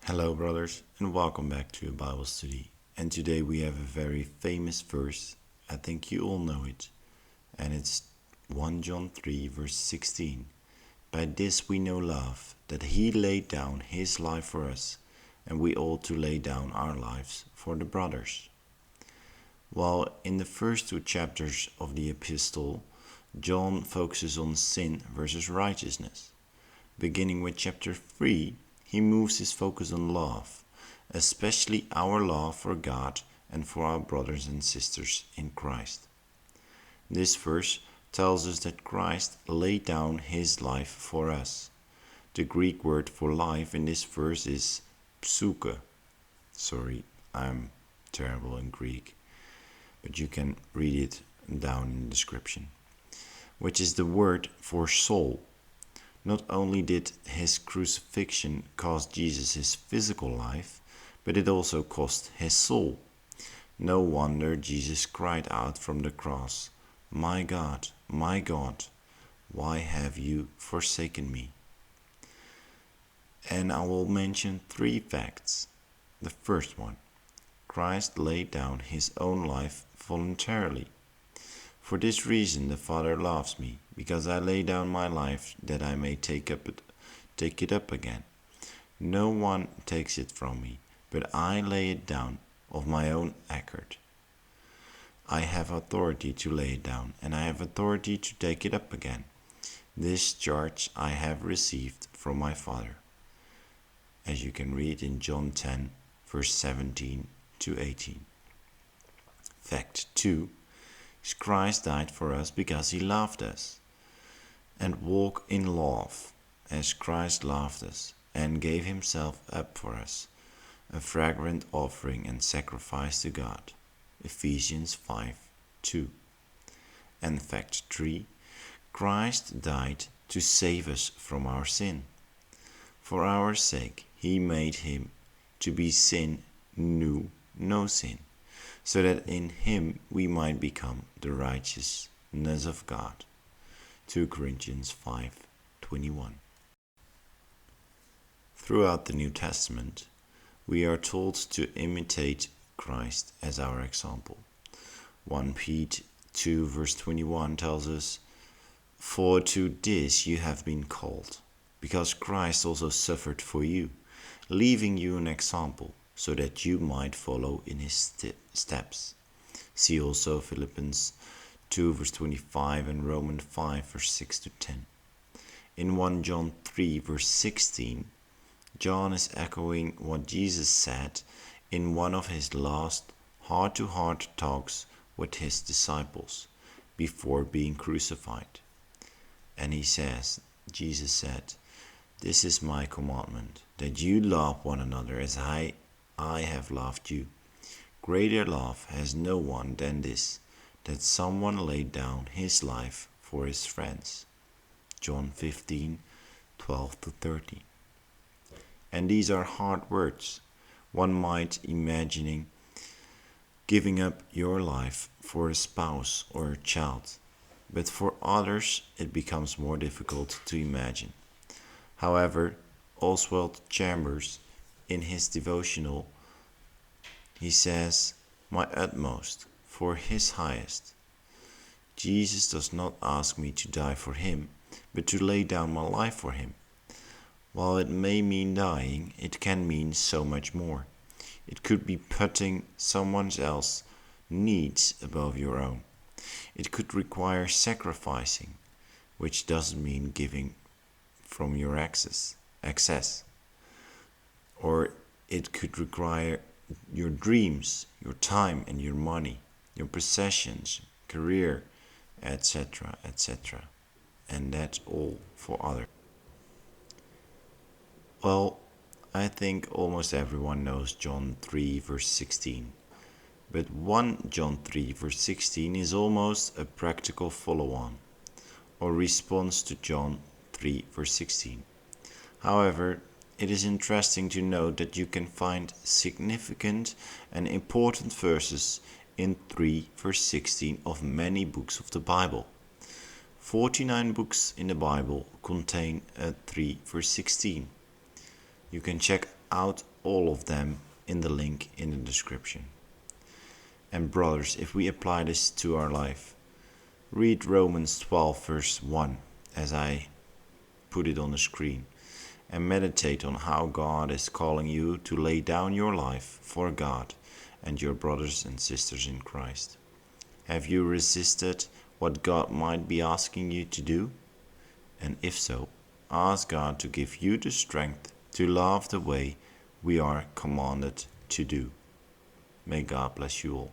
Hello, brothers, and welcome back to a Bible study. And today we have a very famous verse. I think you all know it. And it's 1 John 3, verse 16. By this we know love, that he laid down his life for us, and we ought to lay down our lives for the brothers. While in the first two chapters of the epistle, John focuses on sin versus righteousness. Beginning with chapter 3, he moves his focus on love, especially our love for God and for our brothers and sisters in Christ. This verse tells us that Christ laid down his life for us. The Greek word for life in this verse is psuche. Sorry, I'm terrible in Greek, but you can read it down in the description, which is the word for soul. Not only did his crucifixion cost Jesus his physical life, but it also cost his soul. No wonder Jesus cried out from the cross, my God, why have you forsaken me?" And I will mention 3 facts. The first one, Christ laid down his own life voluntarily. For this reason the Father loves me, because I lay down my life that I may take it up again. No one takes it from me, but I lay it down of my own accord. I have authority to lay it down, and I have authority to take it up again. This charge I have received from my Father. As you can read in John 10, verse 17 to 18. Fact 2. Christ died for us because he loved us. And walk in love, as Christ loved us, and gave himself up for us, a fragrant offering and sacrifice to God. Ephesians 5:2. And fact 3. Christ died to save us from our sin. For our sake he made him to be sin knew no sin, so that in him we might become the righteousness of God. 2 Corinthians 5:21. Throughout the New Testament, we are told to imitate Christ as our example. 1 Peter 2 verse 21 tells us, "For to this you have been called, because Christ also suffered for you, leaving you an example, so that you might follow in his steps." See also Philippians 2 verse 25 and Romans 5 verse 6 to 10. In 1 John 3 verse 16, John is echoing what Jesus said in one of his last heart-to-heart talks with his disciples before being crucified. And Jesus said, "This is my commandment, that you love one another as I have loved you. Greater love has no one than this, that someone laid down his life for his friends." John 15:12 to 13. And these are hard words. One might imagine giving up your life for a spouse or a child, but for others it becomes more difficult to imagine. However, Oswald Chambers, in his devotional, he says, "My utmost for his highest." Jesus does not ask me to die for him, but to lay down my life for him. While it may mean dying, it can mean so much more. It could be putting someone else's needs above your own. It could require sacrificing, which doesn't mean giving from your excess. Or it could require your dreams, your time and your money, your possessions, career, etc., etc. And that's all for others. Well, I think almost everyone knows John 3 verse 16. But 1 John 3 verse 16 is almost a practical follow-on or response to John 3 verse 16. However, it is interesting to note that you can find significant and important verses in 3 verse 16 of many books of the Bible. 49 books in the Bible contain a 3 verse 16. You can check out all of them in the link in the description. And brothers, if we apply this to our life, read Romans 12 verse 1 as I put it on the screen, and meditate on how God is calling you to lay down your life for God and your brothers and sisters in Christ. Have you resisted what God might be asking you to do? And if so, ask God to give you the strength to love the way we are commanded to do. May God bless you all.